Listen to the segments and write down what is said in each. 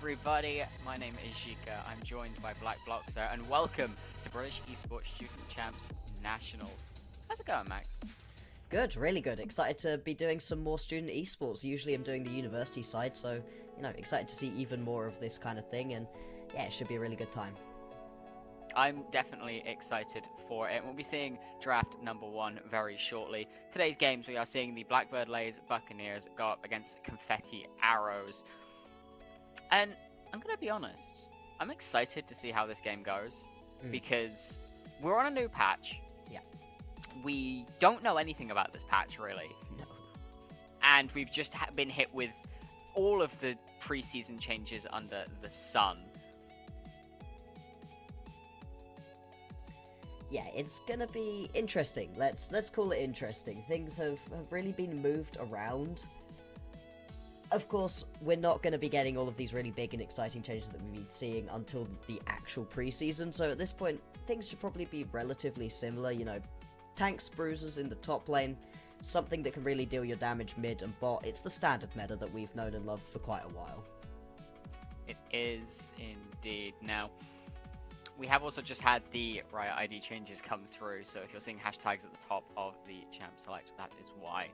everybody, my name is Jika, I'm joined by Black Bloxer, and welcome to British Esports Student Champs Nationals. How's it going, Max? Good, really good. Excited to be doing some more student esports. Usually I'm doing the university side, so, excited to see even more of this kind of thing, and yeah, it should be a really good time. I'm definitely excited for it. We'll be seeing draft number 1 very shortly. Today's games, we are seeing the Blackbird, Leys, Buccaneers go up against Confetti Arrows. And I'm going to be honest, I'm excited to see how this game goes, because we're on a new patch. Yeah. We don't know anything about this patch, really. No. And we've just been hit with all of the preseason changes under the sun. Yeah, it's gonna be interesting. Let's call it interesting. Things have really been moved around. Of course, we're not going to be getting all of these really big and exciting changes that we've been seeing until the actual preseason, so at this point, things should probably be relatively similar. Tanks, bruisers in the top lane, something that can really deal your damage mid and bot. It's the standard meta that we've known and loved for quite a while. It is indeed. Now, we have also just had the Riot ID changes come through, so if you're seeing hashtags at the top of the champ select, that is why.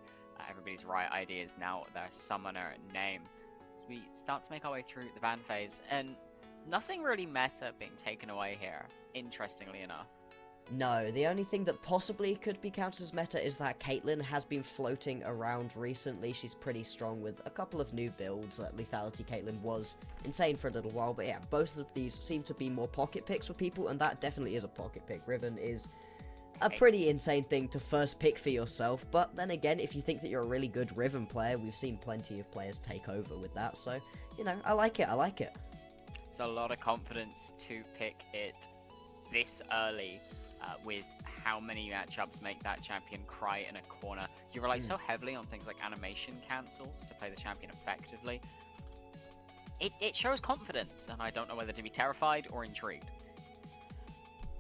Everybody's Riot ID is now their summoner name. So we start to make our way through the ban phase, and nothing really meta being taken away here, interestingly enough. No, the only thing that possibly could be counted as meta is that Caitlyn has been floating around recently. She's pretty strong with a couple of new builds. Lethality Caitlyn was insane for a little while, but yeah, both of these seem to be more pocket picks for people, and that definitely is a pocket pick. Riven is a pretty insane thing to first pick for yourself, but then again, if you think that you're a really good Riven player, we've seen plenty of players take over with that, so, I like it. It's a lot of confidence to pick it this early, with how many matchups make that champion cry in a corner. You rely so heavily on things like animation cancels to play the champion effectively. It shows confidence, and I don't know whether to be terrified or intrigued.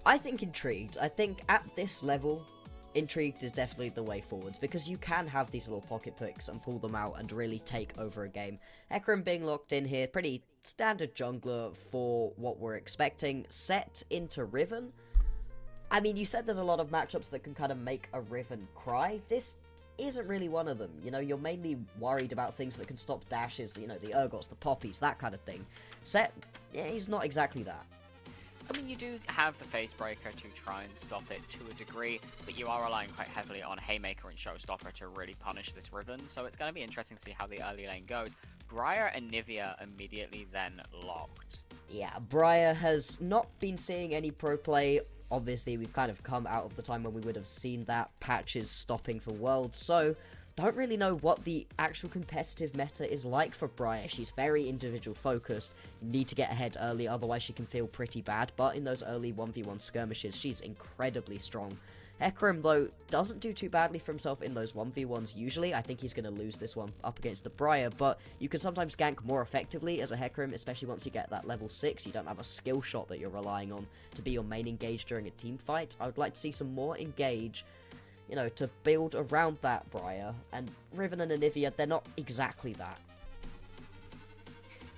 I think intrigued. I think at this level, intrigued is definitely the way forwards, because you can have these little pocket picks and pull them out and really take over a game. Hecarim being locked in here, pretty standard jungler for what we're expecting. Set into Riven. I mean, you said there's a lot of matchups that can kind of make a Riven cry. This isn't really one of them. You're mainly worried about things that can stop dashes, the Urgots, the Poppies, that kind of thing. Set, yeah, he's not exactly that. I mean, you do have the Face Breaker to try and stop it to a degree, but you are relying quite heavily on Haymaker and Showstopper to really punish this Riven, so it's going to be interesting to see how the early lane goes. Briar and Nivea immediately then locked. Yeah, Briar has not been seeing any pro play. Obviously, we've kind of come out of the time when we would have seen that. Patches stopping for Worlds, so don't really know what the actual competitive meta is like for Briar. She's very individual focused, need to get ahead early, otherwise she can feel pretty bad, but in those early 1v1 skirmishes, she's incredibly strong. Hecarim, though, doesn't do too badly for himself in those 1v1s usually. I think he's going to lose this one up against the Briar, but you can sometimes gank more effectively as a Hecarim, especially once you get that level 6. You don't have a skill shot that you're relying on to be your main engage during a team fight. I would like to see some more engage, to build around that Briar, and Riven and Anivia, they're not exactly that.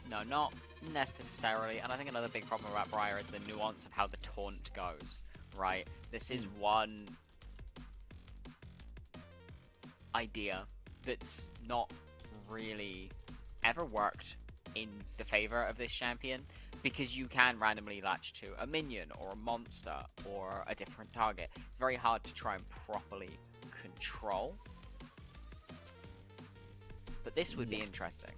No, not necessarily, and I think another big problem about Briar is the nuance of how the taunt goes, right? This is one idea that's not really ever worked in the favor of this champion, because you can randomly latch to a minion or a monster or a different target. It's very hard to try and properly control. But this would be interesting.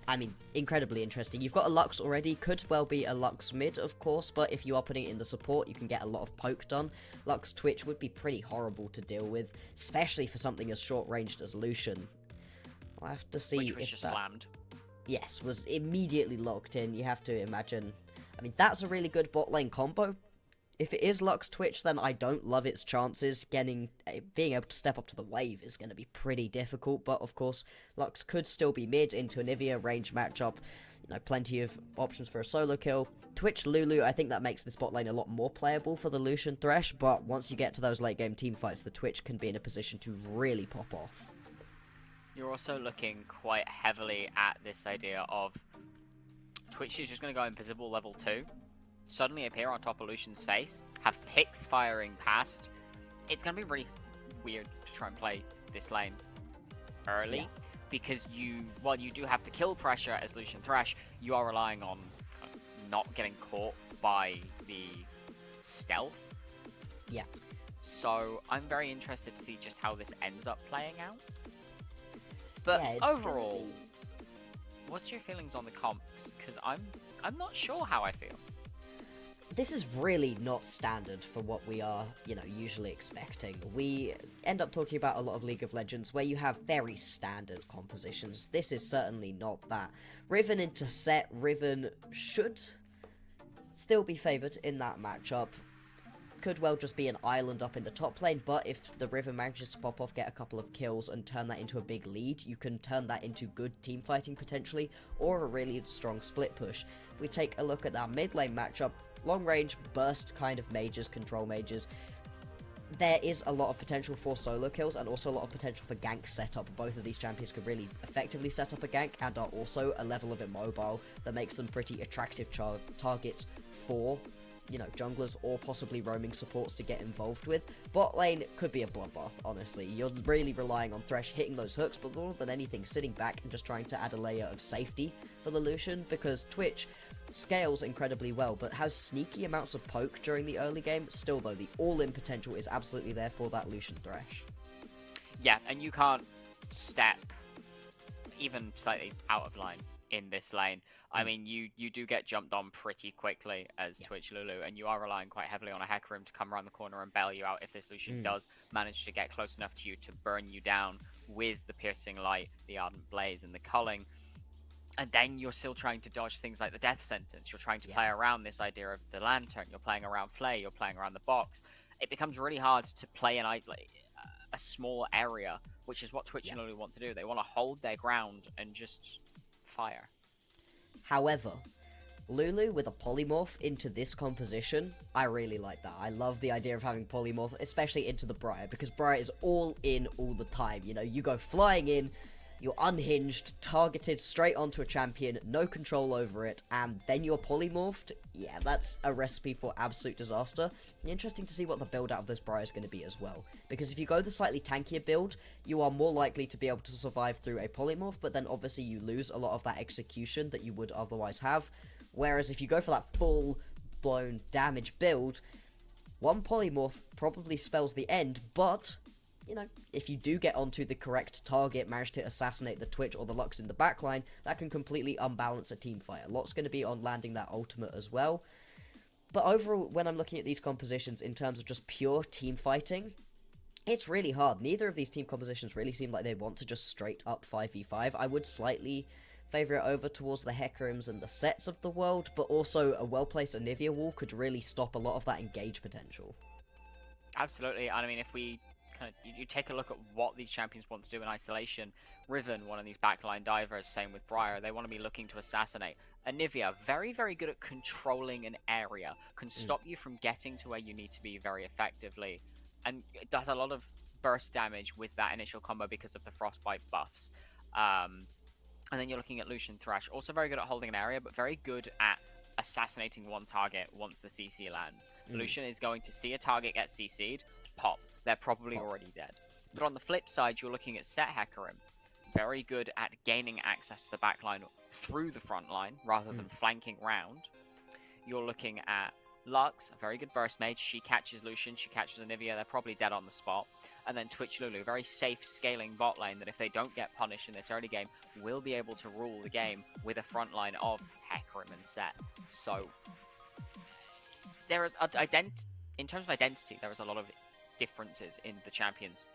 I mean, incredibly interesting. You've got a Lux already, could well be a Lux mid, of course, but if you are putting it in the support, you can get a lot of poke done. Lux Twitch would be pretty horrible to deal with, especially for something as short-ranged as Lucian. I'll have to see Which was if just that... slammed. Yes, was immediately locked in. You have to imagine. I mean, that's a really good bot lane combo. If it is Lux Twitch, then I don't love its chances. Being able to step up to the wave is going to be pretty difficult, but of course, Lux could still be mid into a Nivea range matchup. Plenty of options for a solo kill. Twitch Lulu, I think that makes this bot lane a lot more playable for the Lucian Thresh, but once you get to those late game team fights, the Twitch can be in a position to really pop off. You're also looking quite heavily at this idea of Twitch is just going to go invisible level 2, suddenly appear on top of Lucian's face, have picks firing past. It's going to be really weird to try and play this lane early, because while you do have the kill pressure as Lucian Thresh, you are relying on not getting caught by the stealth. Yeah. So I'm very interested to see just how this ends up playing out. But yeah, overall, what's your feelings on the comps? Because I'm not sure how I feel. This is really not standard for what we are, usually expecting. We end up talking about a lot of League of Legends where you have very standard compositions. This is certainly not that. Riven into Set, Riven should still be favoured in that matchup. Could well just be an island up in the top lane, but if the Riven manages to pop off, get a couple of kills, and turn that into a big lead, you can turn that into good team fighting potentially, or a really strong split push. If we take a look at that mid lane matchup, long range, burst kind of mages, control mages, there is a lot of potential for solo kills, and also a lot of potential for gank setup. Both of these champions could really effectively set up a gank, and are also a level of immobile that makes them pretty attractive targets for junglers or possibly roaming supports to get involved with. Bot lane could be a bloodbath, honestly. You're really relying on Thresh hitting those hooks, but more than anything, sitting back and just trying to add a layer of safety for the Lucian, because Twitch scales incredibly well, but has sneaky amounts of poke during the early game. Still, though, the all-in potential is absolutely there for that Lucian Thresh. Yeah, and you can't step even slightly out of line in this lane. I mean, you do get jumped on pretty quickly as Twitch Lulu, and you are relying quite heavily on a Hecarim to come around the corner and bail you out if this Lucian does manage to get close enough to you to burn you down with the Piercing Light, the Ardent Blaze, and the Culling. And then you're still trying to dodge things like the Death Sentence. You're trying to play around this idea of the Lantern. You're playing around Flay. You're playing around the box. It becomes really hard to play a small area, which is what Twitch and Lulu want to do. They want to hold their ground and just fire. However, Lulu with a polymorph into this composition, I really like that. I love the idea of having polymorph, especially into the Briar, because Briar is all in all the time. You go flying in, you're unhinged, targeted straight onto a champion, no control over it, and then you're polymorphed. Yeah, that's a recipe for absolute disaster. Interesting to see what the build out of this Briar is going to be as well, because if you go the slightly tankier build, you are more likely to be able to survive through a polymorph, but then obviously you lose a lot of that execution that you would otherwise have. Whereas if you go for that full-blown damage build, one polymorph probably spells the end, but if you do get onto the correct target, manage to assassinate the Twitch or the Lux in the backline, that can completely unbalance a team fight. A lot's going to be on landing that ultimate as well. But overall, when I'm looking at these compositions in terms of just pure team fighting, it's really hard. Neither of these team compositions really seem like they want to just straight up 5v5. I would slightly favour it over towards the Hecarims and the Sets of the world, but also a well-placed Anivia wall could really stop a lot of that engage potential. Absolutely. I mean, if we you take a look at what these champions want to do in isolation. Riven, one of these backline divers, same with Briar, they want to be looking to assassinate. Anivia, very, very good at controlling an area, can stop you from getting to where you need to be very effectively, and it does a lot of burst damage with that initial combo because of the Frostbite buffs. And then you're looking at Lucian Thresh, also very good at holding an area, but very good at assassinating one target once the CC lands. Lucian is going to see a target get CC'd, pop. They're probably already dead. But on the flip side, you're looking at Set Hecarim. Very good at gaining access to the backline through the front line, rather than flanking round. You're looking at Lux, a very good burst mage. She catches Lucian, she catches Anivia. They're probably dead on the spot. And then Twitch Lulu, very safe scaling bot lane that if they don't get punished in this early game, will be able to rule the game with a front line of Hecarim and Set. So, there is in terms of identity, there is a lot of differences in the champions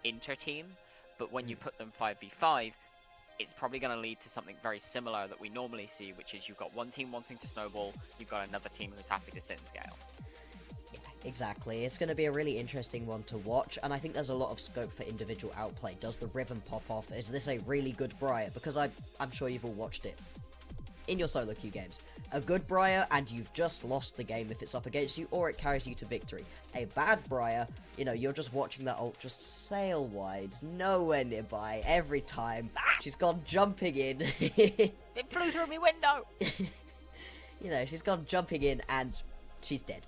inter-team, but when you put them 5v5, it's probably going to lead to something very similar that we normally see, which is you've got one team wanting to snowball, you've got another team who's happy to sit and scale. Yeah, exactly. It's going to be a really interesting one to watch, and I think there's a lot of scope for individual outplay. Does the Riven pop off? Is this a really good Briar? Because I'm sure you've all watched it in your solo queue games. A good Briar, and you've just lost the game if it's up against you, or it carries you to victory. A bad Briar, you're just watching that ult just sail wide, nowhere nearby, every time. She's gone jumping in. It flew through my window! she's gone jumping in and she's dead.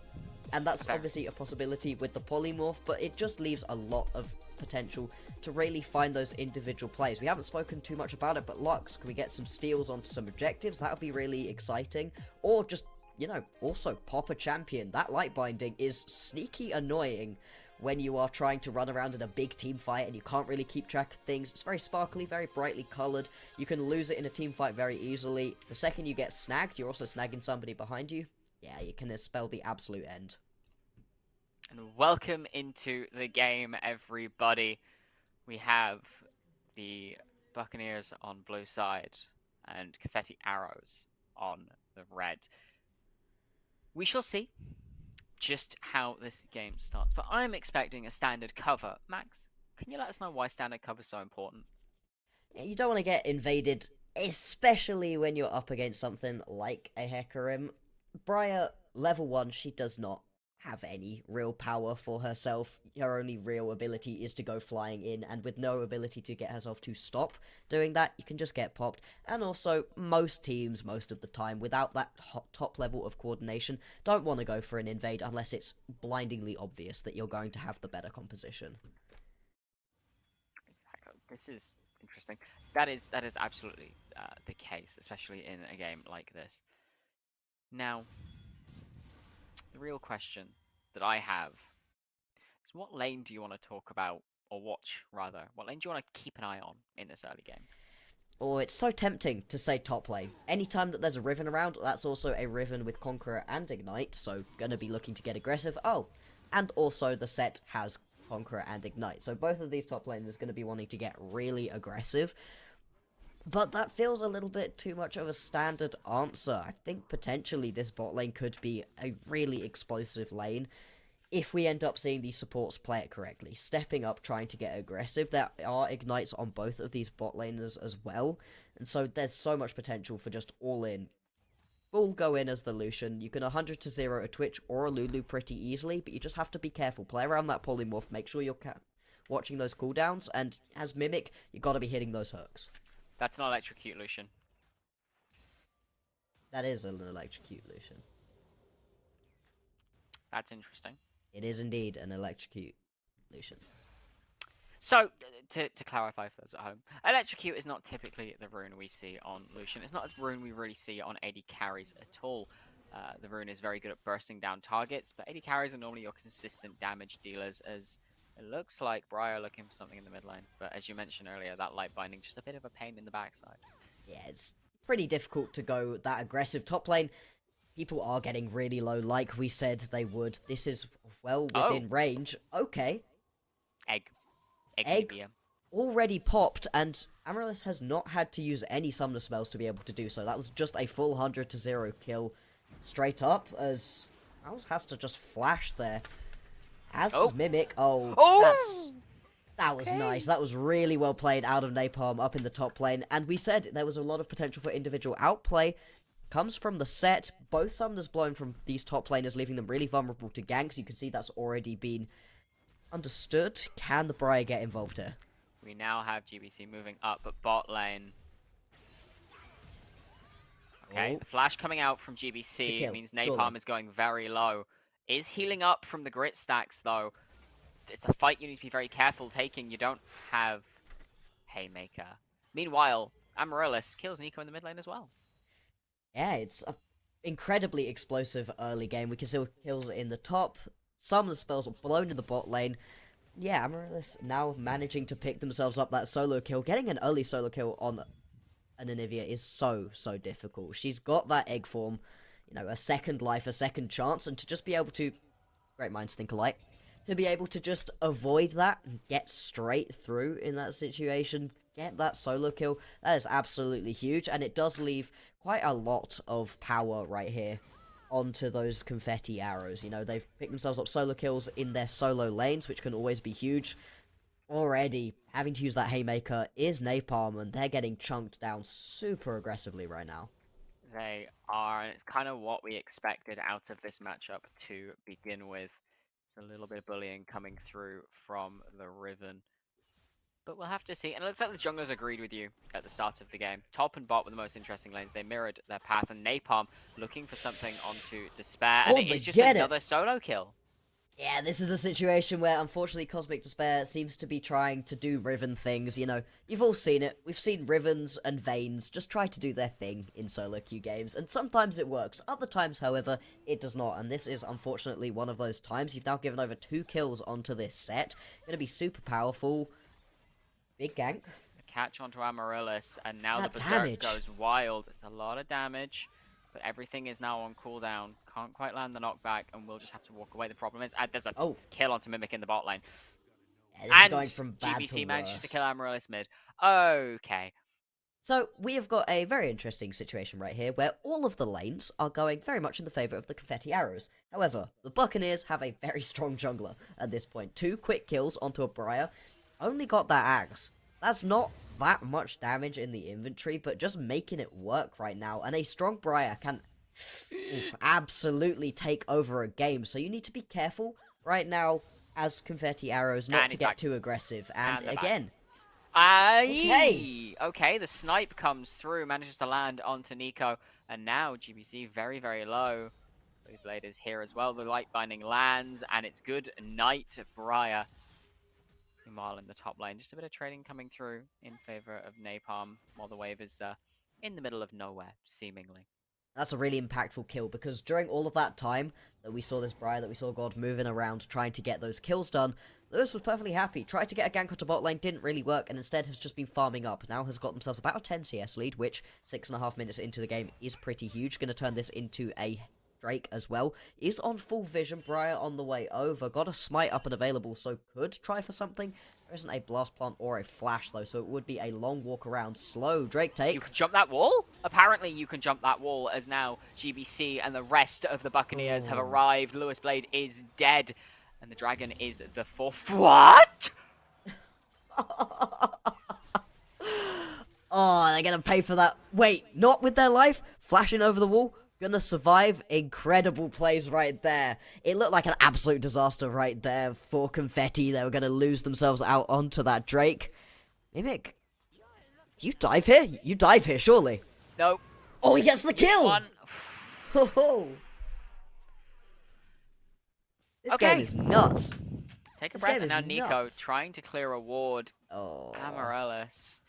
And that's Fair. obviously a possibility with the polymorph, but it just leaves a lot of potential to really find those individual plays. We haven't spoken too much about it, but Lux, can we get some steals onto some objectives? That would be really exciting. Or just, also pop a champion. That light binding is sneaky annoying when you are trying to run around in a big team fight and you can't really keep track of things. It's very sparkly, very brightly coloured. You can lose it in a team fight very easily. The second you get snagged, you're also snagging somebody behind you. Yeah, you can spell the absolute end. And welcome into the game, everybody. We have the Buccaneers on blue side and Confetti arrows on the red. We shall see just how this game starts, but I'm expecting a standard cover. Max, can you let us know why standard cover is so important? You don't want to get invaded, especially when you're up against something like a Hecarim. Briar, level 1, she does not have any real power for herself. Her only real ability is to go flying in, and with no ability to get herself to stop doing that, you can just get popped. And also, most teams, most of the time, without that top level of coordination, don't want to go for an invade unless it's blindingly obvious that you're going to have the better composition. Exactly. This is interesting. That is absolutely the case, especially in a game like this. Now, the real question that I have is, what lane do you want to talk about, or watch, rather? What lane do you want to keep an eye on in this early game? Oh, it's so tempting to say top lane. Anytime that there's a Riven around, that's also a Riven with Conqueror and Ignite, so gonna be looking to get aggressive. Oh, and also the set has Conqueror and Ignite, so both of these top laners gonna be wanting to get really aggressive. But that feels a little bit too much of a standard answer. I think potentially this bot lane could be a really explosive lane if we end up seeing these supports play it correctly. Stepping up, trying to get aggressive. There are ignites on both of these bot laners as well. And so there's so much potential for just all in. Full go in as the Lucian. You can 100 to 0 a Twitch or a Lulu pretty easily, but you just have to be careful. Play around that polymorph. Make sure you're watching those cooldowns. And as Mimic, you got to be hitting those hooks. That's an electrocute Lucian. That is an electrocute Lucian. That's interesting. It is indeed an electrocute Lucian. So, to clarify for those at home, electrocute is not typically the rune we see on Lucian. It's not a rune we really see on AD carries at all. The rune is very good at bursting down targets, but AD carries are normally your consistent damage dealers, as it looks like Briar looking for something in the mid lane. But as you mentioned earlier, that light binding, just a bit of a pain in the backside. Yeah, it's pretty difficult to go that aggressive top lane. People are getting really low, like we said they would. This is well within range. Okay. Egg already popped, and Amaryllis has not had to use any summoner spells to be able to do so. That was just a full 100 to 0 kill straight up, as Mouse has to just flash there. As does Mimic. That was nice. That was really well played out of Napalm up in the top lane. And we said there was a lot of potential for individual outplay. Comes from the set. Both summoners blown from these top laners, leaving them really vulnerable to ganks. You can see that's already been understood. Can the Briar get involved here? We now have GBC moving up, but bot lane. Okay, the flash coming out from GBC means Napalm is going very low. Is healing up from the grit stacks, though. It's a fight you need to be very careful taking. You don't have Haymaker. Meanwhile, Amaryllis kills Nico in the mid lane as well. Yeah, it's an incredibly explosive early game. We can see kills in the top. Some of the spells were blown in the bot lane. Yeah, Amaryllis now managing to pick themselves up that solo kill. Getting an early solo kill on an Anivia is so difficult. She's got that egg form, a second life, a second chance, and to just be able to, great minds think alike, to be able to just avoid that and get straight through in that situation, get that solo kill, that is absolutely huge, and it does leave quite a lot of power right here onto those confetti arrows. They've picked themselves up solo kills in their solo lanes, which can always be huge. Already having to use that Haymaker is Napalm, and they're getting chunked down super aggressively right now. They are, and it's kind of what we expected out of this matchup to begin with. It's a little bit of bullying coming through from the Riven. But we'll have to see. And it looks like the junglers agreed with you at the start of the game. Top and bot were the most interesting lanes. They mirrored their path. And Napalm looking for something onto Despair. And it is just another solo kill. Yeah, this is a situation where, unfortunately, Cosmic Despair seems to be trying to do Riven things, you know. You've all seen it. We've seen Rivens and Vaynes just try to do their thing in solo queue games, and sometimes it works. Other times, however, it does not, and this is, unfortunately, one of those times. You've now given over 2 kills onto this set. Gonna be super powerful. Big gank. Catch onto Amaryllis, and now the Berserk goes wild. It's a lot of damage. But everything is now on cooldown. Can't quite land the knockback, and we'll just have to walk away. The problem is, there's a kill onto Mimic in the bot lane. Yeah, and going from bad GBC to manages worse. to kill Amaryllis mid. Okay. So, we have got a very interesting situation right here, where all of the lanes are going very much in the favour of the Confetti arrows. However, the Buccaneers have a very strong jungler at this point. 2 quick kills onto a Briar. Only got that axe. That's not that much damage in the inventory, but just making it work right now. And a strong Briar can absolutely take over a game, so you need to be careful right now as Confetti arrows not to get too aggressive. And again, okay, the snipe comes through, manages to land onto Nico, and now GBC very, very low. Blade is here as well. The light binding lands, and it's good night, Briar. Meanwhile, in the top lane, just a bit of trading coming through in favor of Napalm, while the wave is in the middle of nowhere, seemingly. That's a really impactful kill, because during all of that time that we saw this Briar, that we saw God moving around trying to get those kills done, Lewis was perfectly happy. Tried to get a gank onto bot lane, didn't really work, and instead has just been farming up. Now has got themselves about a 10 CS lead, which 6.5 minutes into the game is pretty huge. Going to turn this into a Drake as well. Is on full vision. Briar on the way over. Got a smite up and available, so could try for something. There isn't a blast plant or a flash, though, so it would be a long walk around. Slow Drake take. You can jump that wall? Apparently you can jump that wall, as now GBC and the rest of the Buccaneers have arrived. Lewis Blade is dead, and the dragon is the 4th. What? Oh, they're gonna pay for that. Wait, not with their life? Flashing over the wall? Gonna survive. Incredible plays right there. It looked like an absolute disaster right there for Confetti. They were gonna lose themselves out onto that Drake. Mimic, do you dive here? You dive here, surely. Nope. Oh, he gets the kill! This game is nuts. Take a breath, and now Nico trying to clear a ward. Amaryllis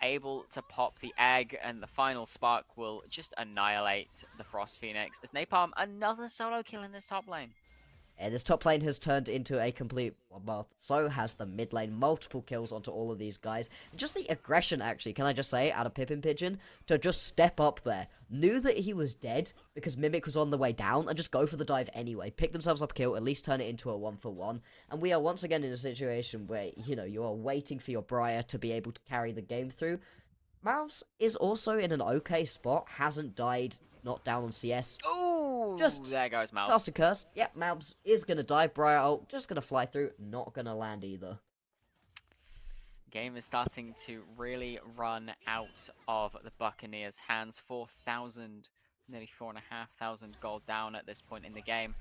able to pop the egg, and the final spark will just annihilate the Frost Phoenix. As Napalm, another solo kill in this top lane. And this top lane has turned into a complete bloodbath. So has the mid lane. Multiple kills onto all of these guys. And just the aggression, actually, can I just say, out of Pippin Pigeon, to just step up there. Knew that he was dead because Mimic was on the way down, and just go for the dive anyway. Pick themselves up a kill, at least turn it into a 1-for-1. And we are once again in a situation where, you know, you are waiting for your Briar to be able to carry the game through. Mavs is also in an okay spot. Hasn't died, not down on CS. Ooh, just there goes Mavs. Cast a curse. Yep, Mavs is going to die. Briar ult, just going to fly through. Not going to land either. Game is starting to really run out of the Buccaneers' hands. 4,000, nearly 4,500 gold down at this point in the game.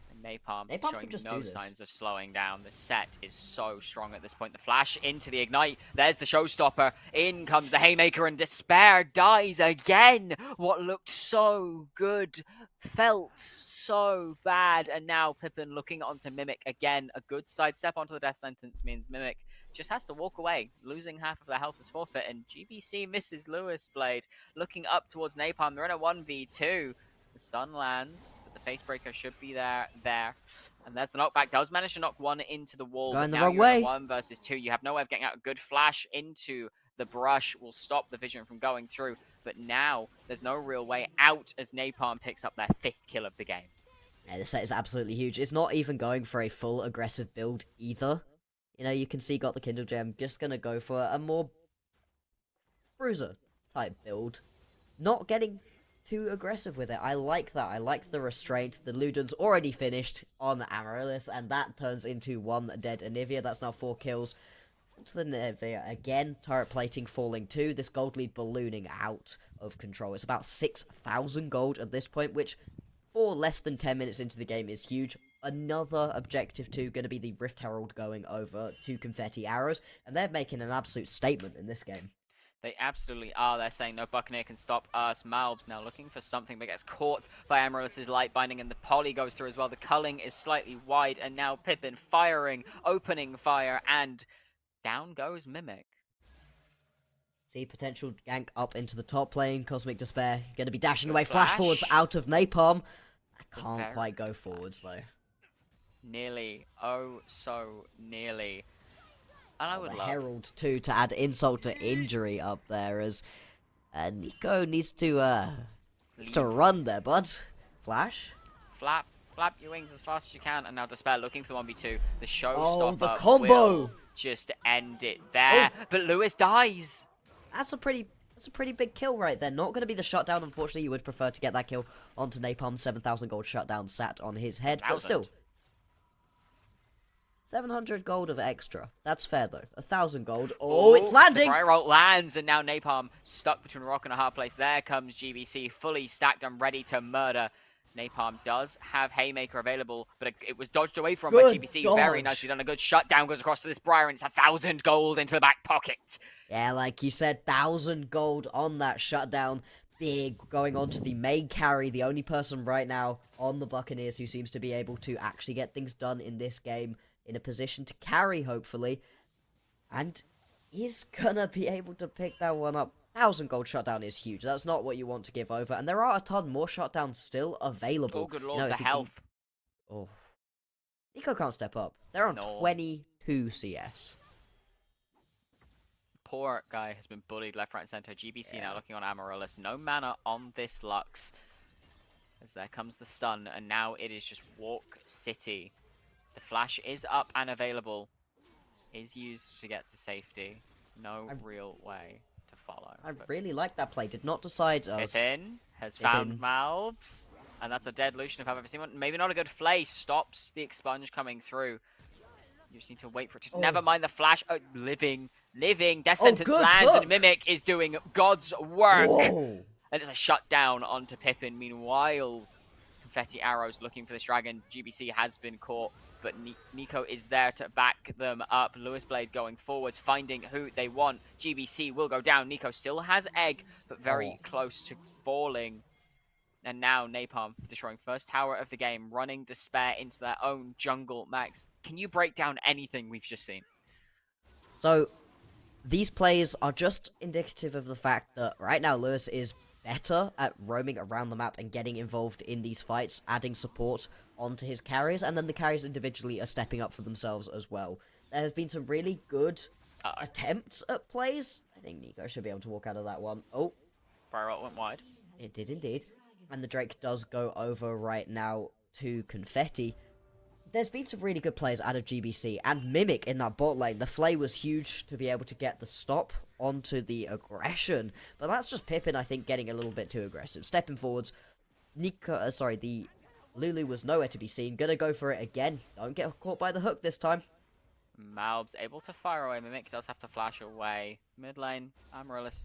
And Napalm showing no signs of slowing down. The set is so strong at this point. The flash into the ignite. There's the showstopper. In comes the haymaker, and Despair dies again. What looked so good felt so bad. And now Pippin looking onto Mimic again. A good sidestep onto the death sentence means Mimic just has to walk away. Losing half of their health is forfeit. And GBC misses Lewis Blade. Looking up towards Napalm. They're in a 1v2. The stun lands, but the facebreaker should be there. And there's the knockback. Does manage to knock one into the wall. Going the wrong way. 1 versus 2. You have no way of getting out. A good flash into the brush will stop the vision from going through. But now there's no real way out as Napalm picks up their 5th kill of the game. Yeah, this set is absolutely huge. It's not even going for a full aggressive build either. You know, you can see got the Kindle Gem. Just going to go for a more bruiser type build. Not getting too aggressive with it. I like that. I like the restraint. The Luden's already finished on Amaryllis, and that turns into 1 dead Anivia. That's now 4 kills. To the Anivia again. Turret plating falling too. This gold lead ballooning out of control. It's about 6,000 gold at this point, which for less than 10 minutes into the game is huge. another objective 2 going to be the Rift Herald going over to Confetti Arrows, and they're making an absolute statement in this game. They absolutely are. They're saying no Buccaneer can stop us. Malbs now looking for something, but gets caught by Amaryllis's light binding, and the poly goes through as well. The culling is slightly wide, and now Pippin firing, opening fire, and down goes Mimic. See, potential gank up into the top lane. Cosmic Despair going to be dashing away. Flash forwards out of Napalm. I can't quite go forwards, though. Nearly. Oh, so nearly. And I would love Herald, too, to add insult to injury up there, as Nico needs to run there, bud. Flash. Flap your wings as fast as you can, and now Despair looking for the 1v2. The showstopper the combo will just end it there, but Lewis dies. That's a pretty big kill right there. Not going to be the shutdown, unfortunately. You would prefer to get that kill onto Napalm. 7,000 gold shutdown sat on his head, but still. 700 gold of extra. That's fair, though. 1,000 gold. Oh, it's landing! The Roll lands, and now Napalm stuck between a rock and a hard place. There comes GBC, fully stacked and ready to murder. Napalm does have Haymaker available, but it was dodged away from by GBC. Dodge. Very nicely done. A good shutdown goes across to this Briar, and it's 1,000 gold into the back pocket. Yeah, like you said, 1,000 gold on that shutdown. Big going on to the main carry, the only person right now on the Buccaneers who seems to be able to actually get things done in this game, in a position to carry, hopefully. And he's gonna be able to pick that one up. 1,000 gold shutdown is huge. That's not what you want to give over. And there are a ton more shutdowns still available. Oh, good lord, the health. Oh. Nico can't step up. They're on 22 CS. Poor guy has been bullied left, right, and center. GBC now looking on Amaryllis. No mana on this Lux. As there comes the stun, and now it is just Walk City. The flash is up and available. Is used to get to safety. No real way to follow. I really like that play. Did not decide. Pippin has found Malbs. And that's a dead Lucian if I've ever seen one. Maybe not a good flay. Stops the expunge coming through. You just need to wait for it to... Never mind the flash. Oh, living. Death Sentence lands, and Mimic is doing God's work. Whoa. And it's a shutdown onto Pippin. Meanwhile, Confetti Arrows looking for this dragon. GBC has been caught, but Nico is there to back them up. Lewis Blade going forwards, finding who they want. GBC will go down. Nico still has Egg, but very close to falling. And now Napalm destroying first tower of the game, running Despair into their own jungle. Max, can you break down anything we've just seen? So, these plays are just indicative of the fact that right now Lewis is better at roaming around the map and getting involved in these fights, adding support onto his carries, and then the carries individually are stepping up for themselves as well. There have been some really good attempts at plays. I think Nico should be able to walk out of that one. Oh. Fire went wide. It did indeed. And the Drake does go over right now to Confetti. There's been some really good plays out of GBC, and Mimic in that bot lane. The flay was huge to be able to get the stop onto the aggression, but that's just Pippin, I think, getting a little bit too aggressive. Stepping forwards, the Lulu was nowhere to be seen. Gonna go for it again. Don't get caught by the hook this time. Malbs able to fire away. Mimic does have to flash away. Mid lane, Amaryllis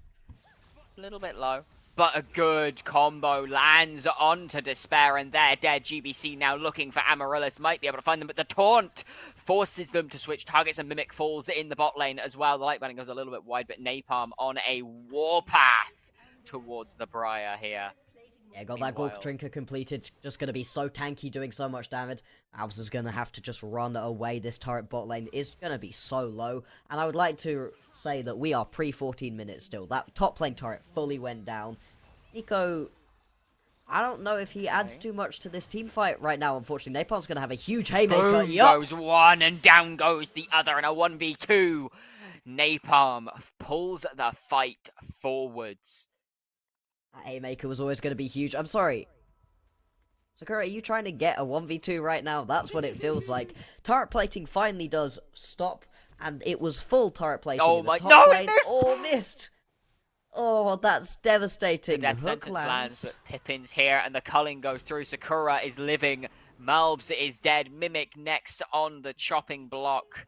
a little bit low. But a good combo lands onto Despair, and they're dead. GBC now looking for Amaryllis. Might be able to find them, but the taunt forces them to switch targets, and Mimic falls in the bot lane as well. The light binding goes a little bit wide, but Napalm on a warpath towards the Briar here. Yeah, got that Gork Drinker completed. Just going to be so tanky, doing so much damage. Malbs is going to have to just run away. This turret bot lane is going to be so low. And I would like to say that we are pre-14 minutes still. That top lane turret fully went down. Nico, I don't know if he adds too much to this team fight right now, unfortunately. Napalm's going to have a huge haymaker. Boom goes one, and down goes the other in a 1v2. Napalm pulls the fight forwards. That haymaker was always going to be huge. I'm sorry. Sakura, are you trying to get a 1v2 right now? That's what it feels like. Turret plating finally does stop, and it was full turret plating. Oh in the my... top No, lane. it missed! Oh, missed! Oh, that's devastating. The death sentence lands, but Pippin's here, and the culling goes through. Sakura is living. Malbs is dead. Mimic next on the chopping block.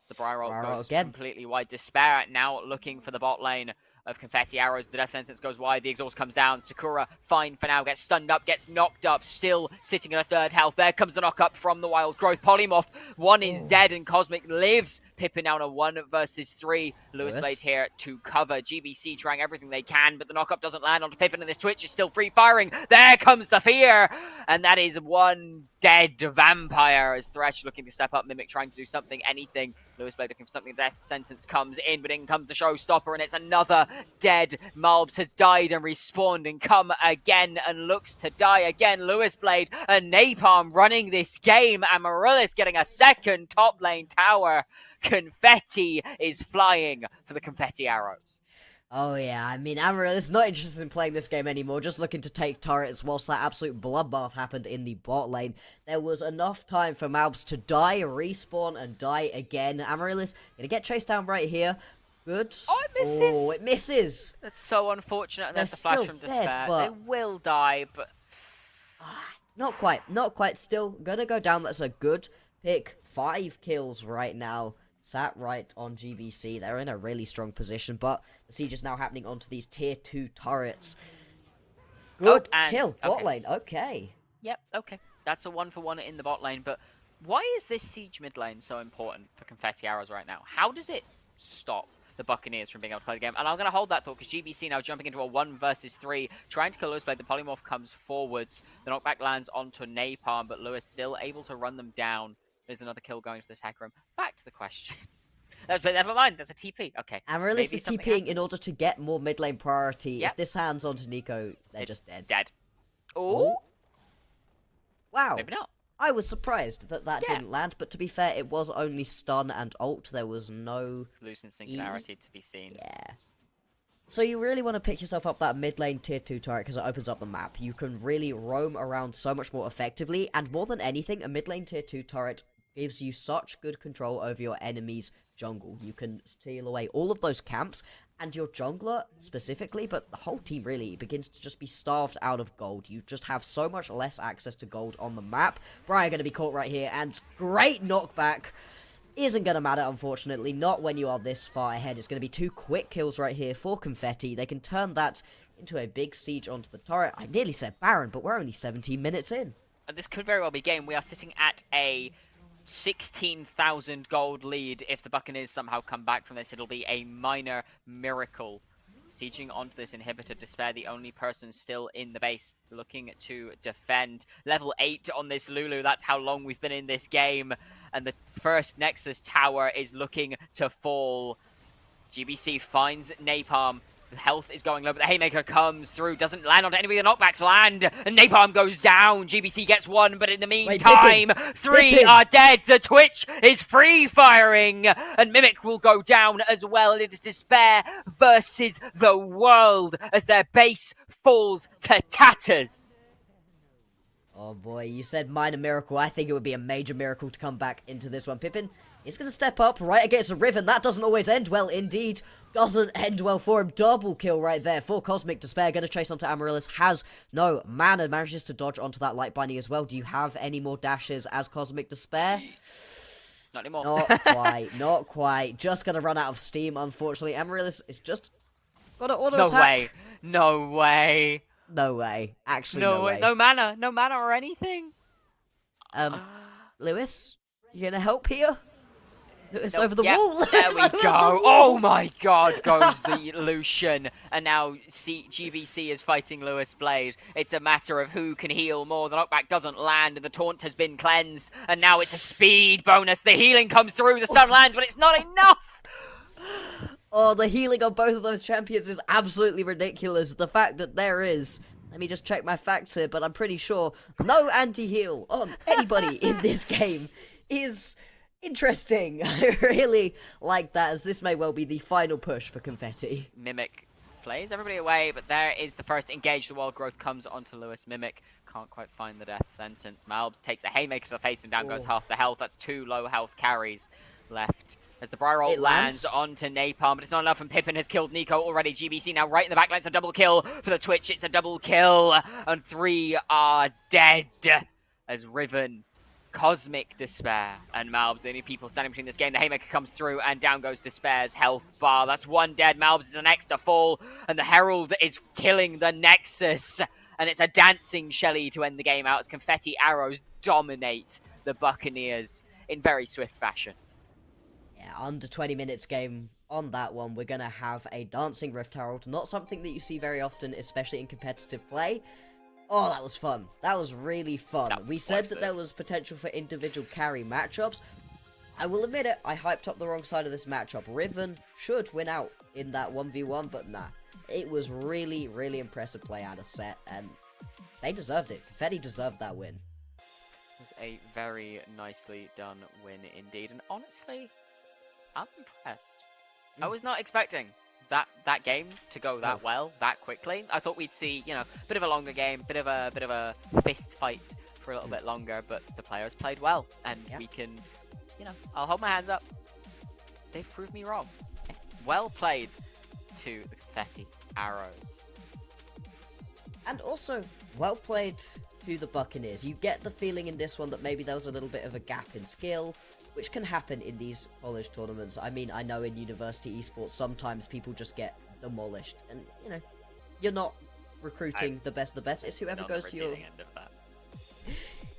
The Briar goes completely wide. Despair now looking for the bot lane. of Confetti arrows. The death sentence goes wide. The exhaust comes down. Sakura, fine for now, gets stunned up, gets knocked up, still sitting at a third health. There comes the knock up from the Wild Growth. Polymorph, one is dead, and Cosmic lives. Pippin now on a 1 versus 3. Lewis Blade here to cover. GBC trying everything they can, but the knock up doesn't land onto Pippin, and this Twitch is still free firing. There comes the fear, and that is one dead vampire as Thresh looking to step up. Mimic trying to do something, anything. Lewis Blade looking for something. Death sentence comes in, but in comes the showstopper, and it's another dead. Malbs has died and respawned and come again and looks to die again. Lewis Blade and Napalm running this game. Amaryllis getting a second top lane tower. Confetti is flying for the Confetti arrows. Oh yeah, I mean, Amaryllis is not interested in playing this game anymore, just looking to take turrets whilst that absolute bloodbath happened in the bot lane. There was enough time for Malbs to die, respawn, and die again. Amaryllis gonna get chased down right here. Good. Oh, it misses! Oh, it misses! That's so unfortunate, and there's the They're flash still from dead, Despair. but- They will die, but... Not quite, still gonna go down. That's a good pick. 5 kills right now. Sat right on GBC. They're in a really strong position, but the siege is now happening onto these tier 2 turrets. Good kill. Bot lane. Okay. Yep, okay. That's a 1-for-1 in the bot lane, but why is this siege mid lane so important for Confetti arrows right now? How does it stop the Buccaneers from being able to play the game? And I'm going to hold that thought, because GBC now jumping into a 1 versus 3, trying to kill Lewis Blade. The Polymorph comes forwards. The knockback lands onto Napalm, but Lewis still able to run them down. There's another kill going to the tech room. Back to the question. But never mind, there's a TP. Okay. Amaryllis is TPing in order to get more mid lane priority. Yep. If this hands onto Nico, they're just dead. Dead. Oh. Wow. Maybe not. I was surprised that didn't land, but to be fair, it was only stun and ult. There was no... Losing singularity to be seen. Yeah. So you really want to pick yourself up that mid lane tier 2 turret, because it opens up the map. You can really roam around so much more effectively, and more than anything, a mid lane tier 2 turret gives you such good control over your enemy's jungle. You can steal away all of those camps, and your jungler specifically, but the whole team really begins to just be starved out of gold. You just have so much less access to gold on the map. Brian going to be caught right here, and great knockback. Isn't going to matter, unfortunately, not when you are this far ahead. It's going to be 2 quick kills right here for Confetti. They can turn that into a big siege onto the turret. I nearly said Baron, but we're only 17 minutes in. And this could very well be game. We are sitting at a 16,000 gold lead. If the Buccaneers somehow come back from this, it'll be a minor miracle. Sieging onto this inhibitor. Despair, the only person still in the base, looking to defend. Level 8 on this Lulu. That's how long we've been in this game. And the first Nexus tower is looking to fall. GBC finds Napalm. The health is going low, but the Haymaker comes through. Doesn't land onto anybody. The knockbacks land. And Napalm goes down. GBC gets 1, but in the meantime, 3 are dead. The Twitch is free firing. And Mimic will go down as well. It is Despair versus the world as their base falls to tatters. Oh boy, you said minor miracle. I think it would be a major miracle to come back into this one. Pippin is going to step up right against the Riven. That doesn't always end well, indeed. Doesn't end well for him. Double kill right there for Cosmic Despair. Going to chase onto Amaryllis. Has no mana. Manages to dodge onto that light binding as well. Do you have any more dashes as Cosmic Despair? Not anymore. Not quite. Not quite. Just going to run out of steam, unfortunately. Amaryllis is just got to auto attack. No way. No way. No way. Actually, no way. No mana. No mana or anything. Lewis, you going to help here? Lewis over the wall. There we go. Oh my god, goes the Lucian. And now GBC is fighting Lewis Blade. It's a matter of who can heal more. The knockback doesn't land and the taunt has been cleansed. And now it's a speed bonus. The healing comes through. The stun lands, but it's not enough. Oh, the healing on both of those champions is absolutely ridiculous. The fact that there is... Let me just check my facts here, but I'm pretty sure no anti-heal on anybody in this game is... interesting. I really like that, as this may well be the final push for Confetti. Mimic flays everybody away, but there is the first engage. The Wild Growth comes onto Lewis. Mimic can't quite find the death sentence. Malbs takes a haymaker to the face and down goes half the health. That's 2 low health carries left. As the Briar ult lands onto Napalm, but it's not enough, and Pippin has killed Nico already. GBC now right in the backline. It's a double kill for the Twitch. It's a double kill, and 3 are dead as Riven cosmic despair. And Malbs, the only people standing between this game. The Haymaker comes through, and down goes Despair's health bar. That's one dead. Malbs is the next to fall, and the Herald is killing the Nexus. And it's a dancing Shelly to end the game out as Confetti arrows dominate the Buccaneers in very swift fashion. Yeah, under 20 minutes game on that one, we're going to have a dancing Rift Herald. Not something that you see very often, especially in competitive play. Oh, that was fun. That was really fun. We said that there was potential for individual carry matchups. I will admit it, I hyped up the wrong side of this matchup. Riven should win out in that 1v1, but nah. It was really, really impressive play out of set, and they deserved it. Confetti deserved that win. It was a very nicely done win indeed, and honestly, I'm impressed. I was not expecting that game to go that well, that quickly. I thought we'd see, you know, a bit of a longer game, bit of a fist fight for a little bit longer, but the players played well, and we can, you know, I'll hold my hands up. They've proved me wrong. Well played to the Confetti Arrows. And also, well played to the Buccaneers. You get the feeling in this one that maybe there was a little bit of a gap in skill, which can happen in these college tournaments. I mean, I know in university esports, sometimes people just get demolished. And, you know, you're not recruiting the best of the best. It's whoever goes to your... end of that.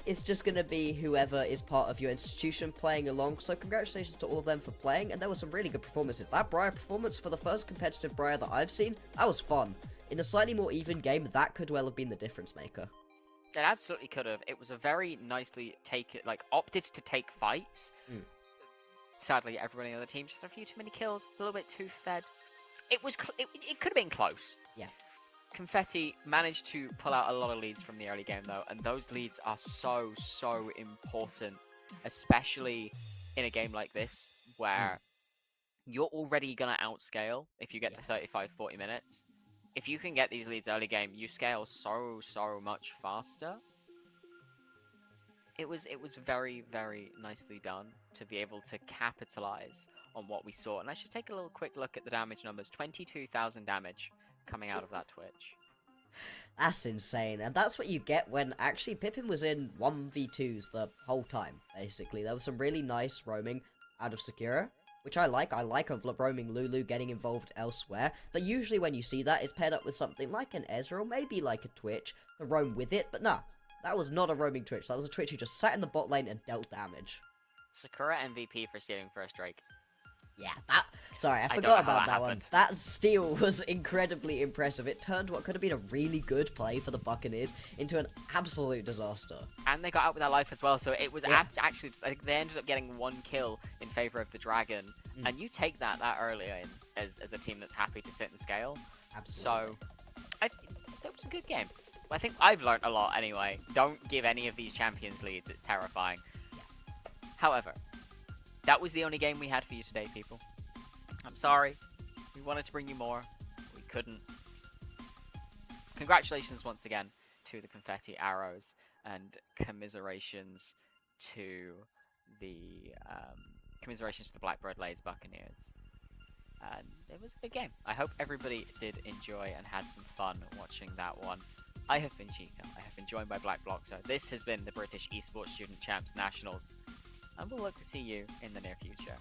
It's just going to be whoever is part of your institution playing along. So congratulations to all of them for playing. And there were some really good performances. That Briar performance for the first competitive Briar that I've seen, that was fun. In a slightly more even game, that could well have been the difference maker. It absolutely could have. It was a very nicely opted to take fights. Sadly, everybody on the team just had a few too many kills, a little bit too fed. It was it could have been close. Yeah. Confetti managed to pull out a lot of leads from the early game though, and those leads are so important, especially in a game like this where you're already gonna outscale if you get to 35-40 minutes. If you can get these leads early game, you scale so much faster. It was very nicely done to be able to capitalize on what we saw. And let's just take a little quick look at the damage numbers. 22,000 damage coming out of that Twitch. That's insane, and that's what you get when actually Pippin was in 1v2s the whole time, basically. There was some really nice roaming out of Sakura, which I like. I like a roaming Lulu getting involved elsewhere, but usually when you see that, it's paired up with something like an Ezreal, maybe like a Twitch, to roam with it, but nah, that was not a roaming Twitch. That was a Twitch who just sat in the bot lane and dealt damage. Sakura MVP for stealing first Drake. Yeah, sorry, I forgot about that one. That steal was incredibly impressive. It turned what could have been a really good play for the Buccaneers into an absolute disaster. And they got out with their life as well, so it was actually, I think they ended up getting one kill in favor of the Dragon. And you take that early in as a team that's happy to sit and scale. Absolutely. So, that was a good game. I think I've learned a lot anyway. Don't give any of these champions leads, it's terrifying. However, that was the only game we had for you today, people. I'm sorry. We wanted to bring you more. We couldn't. Congratulations once again to the Confetti Arrows, and commiserations to the Blackbird Leys Buccaneers. And it was a good game. I hope everybody did enjoy and had some fun watching that one. I have been Chica. I have been joined by Black Bloxer. This has been the British Esports Student Champs Nationals. And we'll look to see you in the near future.